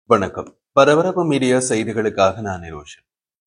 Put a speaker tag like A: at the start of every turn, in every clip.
A: வணக்கம். பரபரப்பு மீடியா செய்திகளுக்காக நான் நிரோஷன்.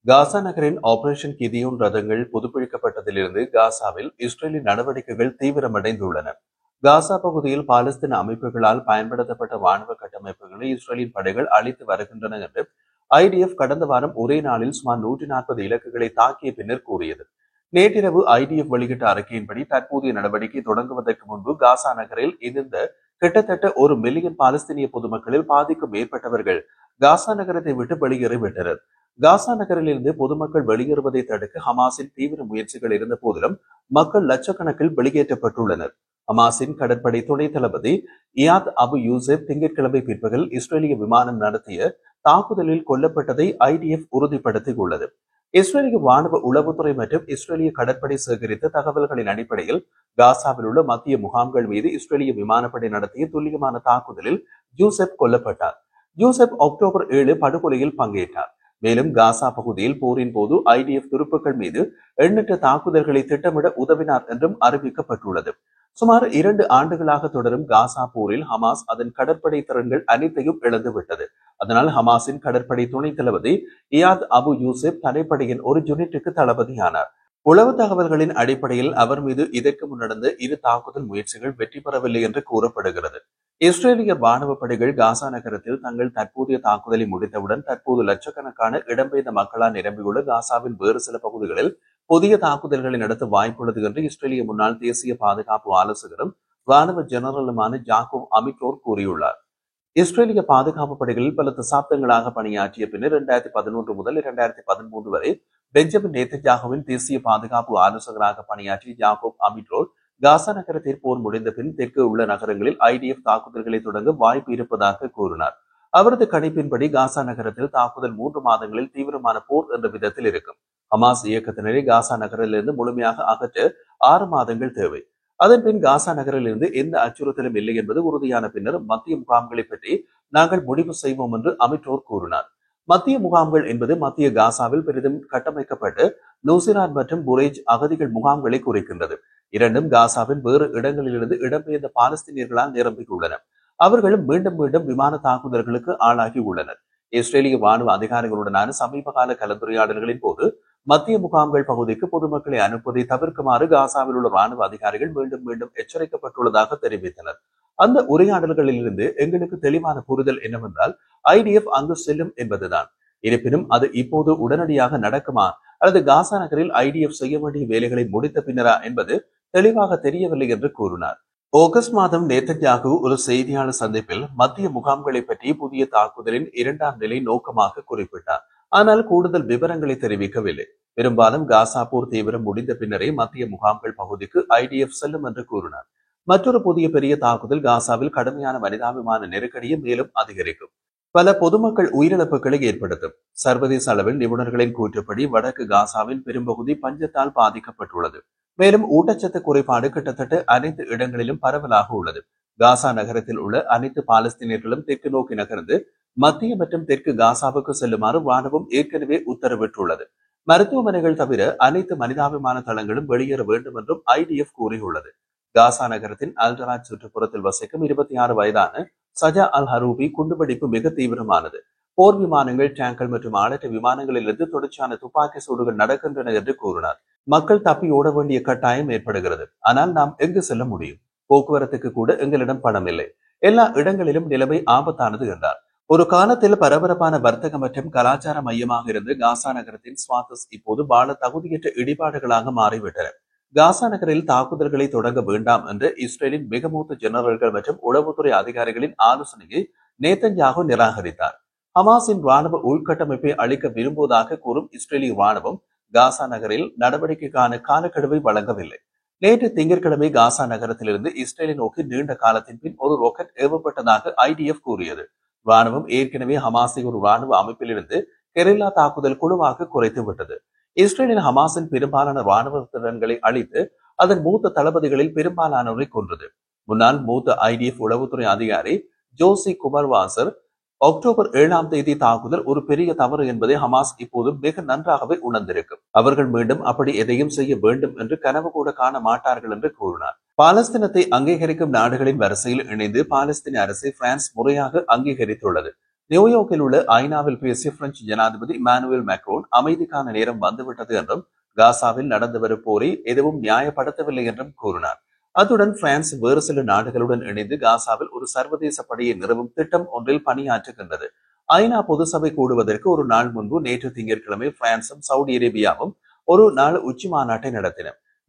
A: காசா நகரின் ஆபரேஷன் கிதியோன் ரதங்கள் புதுப்பிக்கப்பட்டதிலிருந்து காசாவில் இஸ்ரேலின் நடவடிக்கைகள் தீவிரமடைந்துள்ளன. காசா பகுதியில் பாலஸ்தீன அமைப்புகளால் பயன்படுத்தப்பட்ட ராணுவ கட்டமைப்புகளை இஸ்ரேலின் படைகள் அழித்து வருகின்றன என்று ஐடிஎஃப் கடந்த வாரம் ஒரே நாளில் சுமார் 140 இலக்குகளை தாக்கிய பின்னர் கூறியது. நேற்றிரவு ஐடிஎஃப் வெளியிட்ட அறிக்கையின்படி தற்போதைய நடவடிக்கை தொடங்குவதற்கு முன்பு காசா நகரில் இருந்த கிட்டத்தட்ட 1 மில்லியன் பாலஸ்தீனிய பொதுமக்களில் பாதிக்கும் மேற்பட்டவர்கள் காசா நகரத்தை விட்டு வெளியேறிவிட்டனர். காசா நகரில் இருந்து பொதுமக்கள் வெளியேறுவதை தடுக்க ஹமாஸின் தீவிர முயற்சிகள் இருந்த போதிலும் மக்கள் லட்சக்கணக்கில் வெளியேற்றப்பட்டுள்ளனர். ஹமாஸின் கடற்படை துணை தளபதி இயாத் அபு யூசப் திங்கட்கிழமை பிற்பகல் இஸ்ரேலிய விமானம் நடத்திய தாக்குதலில் கொல்லப்பட்டதை ஐடிஎஃப் உறுதிப்படுத்தியுள்ளது. இஸ்ரேலிய ராணுவ உளவுத்துறை மற்றும் இஸ்ரேலிய கடற்படை சேகரித்த தகவல்களின் அடிப்படையில் காசாவில் உள்ள மத்திய முகாம்கள் மீது இஸ்ரேலிய விமானப்படை நடத்திய துல்லியமான தாக்குதலில் யூசப் கொல்லப்பட்டார். யூசப் அக்டோபர் 7 படுகொலையில் பங்கேற்றார். மேலும் காசா பகுதியில் போரின் போது ஐடிஎஃப் துருப்புக்கள் மீது எண்ணற்ற தாக்குதல்களை திட்டமிட உதவினார் என்றும் அறிவிக்கப்பட்டுள்ளது. சுமார் 2 ஆண்டுகளாக தொடரும் காசா போரில் ஹமாஸ் அதன் கடற்படை திறன்கள் அனைத்தையும் இழந்துவிட்டது. அதனால் ஹமாஸின் கடற்படை துணை தளபதி இயாத் அபு யூசப் தனிப்படையின் ஒரு யூனிட்டுக்கு தளபதியானார். உளவு தகவல்களின் அடிப்படையில் அவர் மீது இதற்கு முன் நடந்த 2 தாக்குதல் முயற்சிகள் வெற்றி பெறவில்லை என்று கூறப்படுகிறது. இஸ்ரேலிய ராணுவ படைகள் காசா நகரத்தில் தங்கள் தற்போதைய தாக்குதலை முடித்தவுடன் தற்போது லட்சக்கணக்கான இடம்பெயர்ந்த மக்களால் நிரம்பியுள்ள காசாவின் வேறு சில பகுதிகளில் புதிய தாக்குதல்களை நடத்த வாய்ப்புள்ளது என்று இஸ்ரேலிய முன்னாள் தேசிய பாதுகாப்பு ஆலோசகரும் ராணுவ ஜெனரலுமான ஜாக்கோப் அமிட்ரோர் கூறியுள்ளார். இஸ்ரேலிய பாதுகாப்பு படைகளில் பல தசாப்தங்களாக பணியாற்றிய பின்னர் 2011 முதல் 2013 வரை பெஞ்சமின் நேத்தன்யாகுவின் தேசிய பாதுகாப்பு ஆலோசகராக பணியாற்றிய ஜாக்கோப் அமிட்ரோர் காசா நகரத்தில் போர் முடிந்த பின் தெற்கு உள்ள நகரங்களில் ஐடிஎஃப் தாக்குதல்களை தொடங்க வாய்ப்பு இருப்பதாக கூறினார். அவரது கணிப்பின்படி காசா நகரத்தில் தாக்குதல் 3 மாதங்களில் தீவிரமான போர் என்ற விதத்தில் இருக்கும். ஹமாஸ் இயக்கத்தினரை காசா நகரிலிருந்து முழுமையாக அகற்ற 6 மாதங்கள் தேவை. அதன்பின் காசா நகரில் இருந்து எந்த அச்சுறுத்தலும் இல்லை என்பது உறுதியான பின்னர் மத்திய முகாம்களை பற்றி நாங்கள் முடிவு செய்வோம் என்று அமிட்ரோர் கூறினார். மத்திய முகாம்கள் என்பது மத்திய காசாவில் பெரிதும் கட்டமைக்கப்பட்டு நூசிரான் மற்றும் புரேஜ் அகதிகள் முகாம்களை குறிக்கின்றது. இரண்டும் காசாவின் வேறு இடங்களிலிருந்து இடம்பெயர்ந்த பாலஸ்தீனியர்களால் நிரம்பியுள்ளன. அவர்களும் மீண்டும் மீண்டும் விமான தாக்குதல்களுக்கு ஆளாகி உள்ளனர். இஸ்ரேலிய ராணுவ அதிகாரிகளுடனான சமீப கால கலந்துரையாடல்களின் போது மத்திய முகாம்கள் பகுதிக்கு பொதுமக்களை அனுப்புவதை தவிர்க்குமாறு காசாவில் உள்ள ராணுவ அதிகாரிகள் மீண்டும் மீண்டும் எச்சரிக்கப்பட்டுள்ளதாக தெரிவித்தனர். அந்த உரையாடல்களில் இருந்து எங்களுக்கு தெளிவான புரிதல் என்னவென்றால் ஐடிஎஃப் அங்கு செல்லும் என்பதுதான். இருப்பினும் அது இப்போது உடனடியாக நடக்குமா அல்லது காசா நகரில் ஐடிஎஃப் செய்ய வேண்டிய வேலைகளை முடித்த பின்னரா என்பது தெளிவாக தெரியவில்லை என்று கூறினார். ஆகஸ்ட் மாதம் நேத்தன்யாகு ஒரு செய்தியாளர் சந்திப்பில் மத்திய முகாம்களை பற்றி புதிய தாக்குதலின் 2ஆம் நிலை நோக்கமாக குறிப்பிட்டார். ஆனால் கூடுதல் விவரங்களை தெரிவிக்கவில்லை. பெரும்பாலும் காசா போர் தீவிரம் முடிந்த பின்னரே மத்திய முகாம்கள் பகுதிக்கு ஐடிஎஃப் செல்லும் என்று கூறினார். மற்றொரு புதிய பெரிய தாக்குதல் காசாவில் கடுமையான மனிதாபிமான நெருக்கடியை மேலும் அதிகரிக்கும். பல பொதுமக்கள் உயிரிழப்புகளை ஏற்படுத்தும். சர்வதேச அளவில் நிபுணர்களின் கூற்றுப்படி வடக்கு காசாவின் பெரும்பகுதி பஞ்சத்தால் பாதிக்கப்பட்டுள்ளது. மேலும் ஊட்டச்சத்து குறைபாடு கிட்டத்தட்ட அனைத்து இடங்களிலும் பரவலாக உள்ளது. காசா நகரத்தில் உள்ள அனைத்து பாலஸ்தீனியர்களும் தெற்கு நோக்கி நகர்ந்து மத்திய மற்றும் தெற்கு காசாவுக்கு செல்லுமாறு ராணுவம் ஏற்கனவே உத்தரவிட்டுள்ளது. மருத்துவமனைகள் தவிர அனைத்து மனிதாபிமான தளங்களும் வெளியேற வேண்டும் என்றும் ஐடிஎஃப் கூறியுள்ளது. காசா நகரத்தின் அல்டராஜ் சுற்றுப்புறத்தில் வசிக்கும் 26 வயதான சஜா அல் ஹரூபி குண்டுவெடிப்பு மிக தீவிரமானது. போர் விமானங்கள், டேங்கர் மற்றும் ஆளற்ற விமானங்களிலிருந்து தொடர்ச்சியான துப்பாக்கி சூடுகள் நடக்கின்றன என்று கூறினார். மக்கள் தப்பி ஓட வேண்டிய கட்டாயம் ஏற்படுகிறது. ஆனால் நாம் எங்கு செல்ல முடியும்? போக்குவரத்துக்கு கூட எங்களிடம் பணம் இல்லை. எல்லா இடங்களிலும் நிலைமை ஆபத்தானது என்றார். ஒரு காலத்தில் பரபரப்பான வர்த்தக மற்றும் கலாச்சார மையமாக இருந்த காசா நகரத்தின் ஸ்வாத்தஸ் இப்போது வாழ தகுதியற்ற இடிபாடுகளாக மாறிவிட்டன. காசா நகரில் தாக்குதல்களை தொடங்க வேண்டாம் என்ற இஸ்ரேலின் மிக மூத்த ஜெனரல்கள் மற்றும் உளவுத்துறை அதிகாரிகளின் ஆலோசனையை நேத்தன்யாகு நிராகரித்தார். ஹமாஸின் ராணுவ உள்கட்டமைப்பை அளிக்க விரும்புவதாக கூறும் இஸ்ரேலிய ராணுவம் காசா நகரில் நடவடிக்கைக்கான காலக்கெடுவை வழங்கவில்லை. நேற்று திங்கட்கிழமை காசா நகரத்திலிருந்து இஸ்ரேலை நோக்கி நீண்ட காலத்தின் பின் ஒரு ராக்கெட் ஏவப்பட்டதாக ஐடிஎஃப் கூறியது. ராணுவம் ஏற்கனவே ஹமாஸை ஒரு ராணுவ அமைப்பிலிருந்து கெரில்லா தாக்குதல் குழுவாக குறைத்து விட்டது. இஸ்ரேலின் ஹமாஸின் பெரும்பாலான ராணுவ திறன்களை அழித்து அதன் மூத்த தளபதிகளில் பெரும்பாலானோரை கொன்றது. முன்னாள் மூத்த ஐடிஎஃப் உளவுத்துறை அதிகாரி ஜோசி குமர்வாசர் அக்டோபர் 7ஆம் தேதி தாக்குதல் ஒரு பெரிய தவறு என்பதை ஹமாஸ் இப்போது மிக நன்றாகவே உணர்ந்திருக்கும். அவர்கள் மீண்டும் அப்படி எதையும் செய்ய வேண்டும் என்று கனவு கூட காண மாட்டார்கள் என்று கூறினார். பாலஸ்தீனத்தை அங்கீகரிக்கும் நாடுகளின் வரிசையில் இணைந்து பாலஸ்தீன அரசை பிரான்ஸ் முறையாக அங்கீகரித்துள்ளது. நியூயார்க்கில் உள்ள ஐநாவில் பேசிய பிரெஞ்சு ஜனாதிபதி இமானுவேல் மேக்ரோன் அமைதிக்கான நேரம் வந்துவிட்டது என்றும் காசாவில் நடந்து வரும் போரை எதுவும் நியாயப்படுத்தவில்லை என்றும் கூறினார். அத்துடன் பிரான்ஸ் வேறு சில நாடுகளுடன் இணைந்து காசாவில் ஒரு சர்வதேச படையை நிறுவும் திட்டம் ஒன்றில் பணியாற்றுகின்றது. ஐநா பொதுசபை கூடுவதற்கு ஒரு நாள் முன்பு நேற்று திங்கட்கிழமை பிரான்சும் சவுதி அரேபியாவும் ஒரு நாள் உச்சி மாநாட்டை நடத்தின.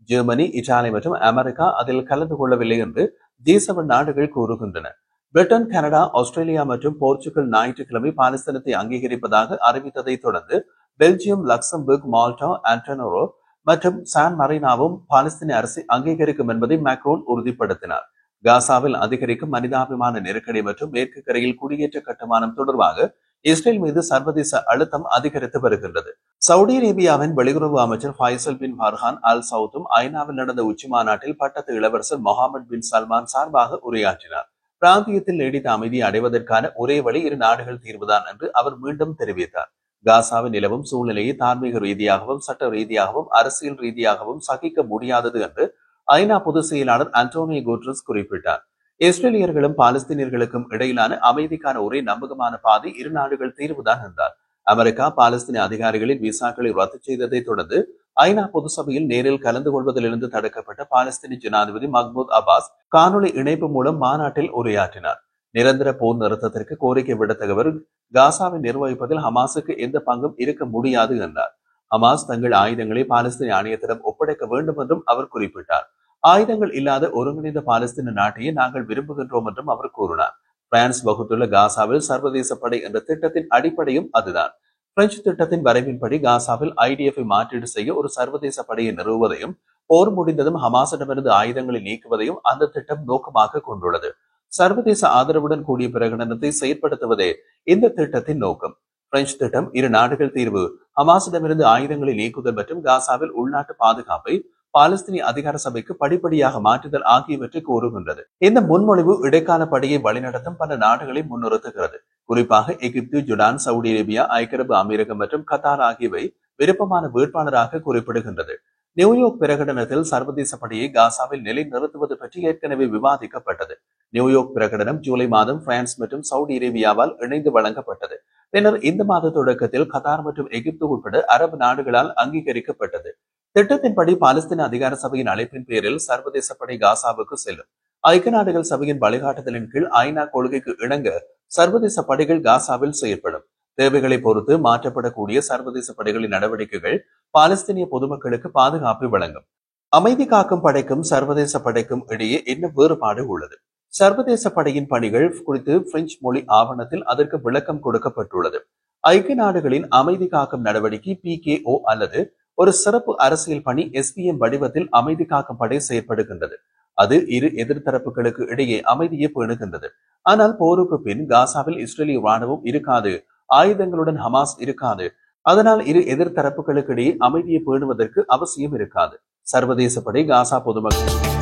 A: ஜெர்மனி, இத்தாலி மற்றும் அமெரிக்கா அதில் கலந்து கொள்ளவில்லை என்று G7 நாடுகள் கூறுகின்றன. பிரிட்டன், கனடா, ஆஸ்திரேலியா மற்றும் போர்ச்சுகல் ஞாயிற்றுக்கிழமை பாலஸ்தீனத்தை அங்கீகரிப்பதாக அறிவித்ததை தொடர்ந்து பெல்ஜியம், லக்சம்பர்க், மால்டா, ஆண்டனோரோ மற்றும் சான் மரீனாவும் பாலஸ்தீன அரசை அங்கீகரிக்கும் என்பதை மேக்ரோன் உறுதிப்படுத்தினார். காசாவில் அதிகரிக்கும் மனிதாபிமான நெருக்கடி மற்றும் மேற்கு கரையில் குடியேற்ற கட்டுமானம் தொடர்பாக இஸ்ரேல் மீது சர்வதேச அழுத்தம் அதிகரித்து வருகின்றது. சவுதி அரேபியாவின் வெளியுறவு அமைச்சர் ஃபைசல் பின் ஃபர்ஹான் அல் சவுத்தும் ஐநாவில் நடந்த உச்சி மாநாட்டில் பட்டத்து இளவரசர் முகமது பின் சல்மான் சார்பாக உரையாற்றினார். பிராந்தியத்தில் நீடித்த அமைதியை அடைவதற்கான ஒரே வழி இரு நாடுகள் தீர்வுதான் என்று அவர் மீண்டும் தெரிவித்தார். காசாவில் நிலவும் சூழ்நிலையை தார்மீக ரீதியாகவும் சட்ட ரீதியாகவும் அரசியல் ரீதியாகவும் சகிக்க முடியாதது என்று ஐநா பொதுச் செயலாளர் அன்டோனியோ குட்டரஸ் குறிப்பிட்டார். இஸ்ரேலியர்களும் பாலஸ்தீனியர்களுக்கும் இடையிலான அமைதிக்கான ஒரே நம்பகமான பாதை இரு நாடுகள் தீர்வுதான் என்றார். அமெரிக்கா பாலஸ்தீன அதிகாரிகளின் விசாக்களை ரத்து செய்ததை தொடர்ந்து ஐநா பொதுசபையில் நேரில் கலந்து கொள்வதிலிருந்து தடுக்கப்பட்ட பாலஸ்தீன ஜனாதிபதி மஹ்மூத் அப்பாஸ் காணொலி இணைப்பு மூலம் மாநாட்டில் உரையாற்றினார். நிரந்தர போர் நிறுத்தத்திற்கு கோரிக்கை விடுத்த அவர் காசாவை நிர்வகிப்பதில் ஹமாஸுக்கு எந்த பங்கும் இருக்க முடியாது என்றார். ஹமாஸ் தங்கள் ஆயுதங்களை பாலஸ்தீன ஆணையத்திடம் ஒப்படைக்க வேண்டும் என்றும் அவர் குறிப்பிட்டார். ஆயுதங்கள் இல்லாத ஒருங்கிணைந்த பாலஸ்தீன நாட்டையே நாங்கள் விரும்புகின்றோம் என்றும் அவர் கூறினார். பிரான்ஸ் வகுத்துள்ள காசாவில் சர்வதேச படை என்ற திட்டத்தின் அடிப்படையும் அதுதான். பிரெஞ்சு திட்டத்தின் வரைவின்படி காசாவில் IDF மாற்றீடு செய்ய ஒரு சர்வதேச படையை நிறுவுவதையும் போர் முடிந்ததும் ஹமாஸிடமிருந்து ஆயுதங்களை நீக்குவதையும் அந்த திட்டம் நோக்கமாக கொண்டுள்ளது. சர்வதேச ஆதரவுடன் கூடிய பிரகடனத்தை செயற்படுத்துவதே இந்த திட்டத்தின் நோக்கம். பிரெஞ்சு திட்டம் இரு நாடுகள் தீர்வு, ஹமாஸிடமிருந்து ஆயுதங்களை நீக்குதல் மற்றும் காசாவில் உள்நாட்டு பாதுகாப்பை பாலஸ்தீனிய அதிகார சபைக்கு படிப்படியாக மாற்றுதல் ஆகியவற்றை கூறுகின்றது. இந்த முன்மொழிவு இடைக்கால படையை வழிநடத்தும் பல நாடுகளை முன்னிறுத்துகிறது. குறிப்பாக எகிப்து, ஜோர்டான், சவுதி அரேபியா, ஐக்கிய அரபு அமீரகம் மற்றும் கத்தார் ஆகியவை விருப்பமான வேட்பாளராக குறிப்பிடுகின்றது. நியூயார்க் பிரகடனத்தில் சர்வதேச படையை காசாவில் நிலைநிறுத்துவது பற்றி ஏற்கனவே விவாதிக்கப்பட்டது. நியூயார்க் பிரகடனம் ஜூலை மாதம் பிரான்ஸ் மற்றும் சவுதி அரேபியாவால் இணைந்து வழங்கப்பட்டது. பின்னர் இந்த மாத தொடக்கத்தில் கத்தார் மற்றும் எகிப்து உட்பட அரபு நாடுகளால் அங்கீகரிக்கப்பட்டது. திட்டத்தின்படி பாலஸ்தீன அதிகார சபையின் அழைப்பின் பேரில் சர்வதேச படை காசாவுக்கு செல்லும். ஐக்கிய நாடுகள் சபையின் வழிகாட்டுதலின் கீழ் ஐநா கொள்கைக்கு இணங்க சர்வதேச படைகள் காசாவில் செயல்படும். தேவைகளை பொறுத்து மாற்றப்படக்கூடிய சர்வதேச படைகளின் நடவடிக்கைகள் பாலஸ்தீனிய பொதுமக்களுக்கு பாதுகாப்பு வழங்கும். அமைதி காக்கும் படைக்கும் சர்வதேச படைக்கும் இடையே என்ன வேறுபாடு உள்ளது? சர்வதேச படையின் பணிகள் குறித்து பிரெஞ்சு மொழி ஆவணத்தில் அதற்கு விளக்கம் கொடுக்கப்பட்டுள்ளது. ஐக்கிய நாடுகளின் அமைதி காக்கும் நடவடிக்கை PKO அல்லது ஒரு சிறப்பு அரசியல் பணி SPM வடிவத்தில் அமைதி காக்கும் படை செயற்படுகின்றது. அது இரு எதிர்த்தரப்புகளுக்கு இடையே அமைதியை பேணுகின்றது. ஆனால் போருக்கு பின் காசாவில் இஸ்ரேலிய ராணுவம் இருக்காது, ஆயுதங்களுடன் ஹமாஸ் இருக்காது. அதனால் இரு எதிர்த்தரப்புகளுக்கு இடையே அமைதியை பேணுவதற்கு அவசியம் இருக்காது. சர்வதேச படை காசா பொதுமக்கள்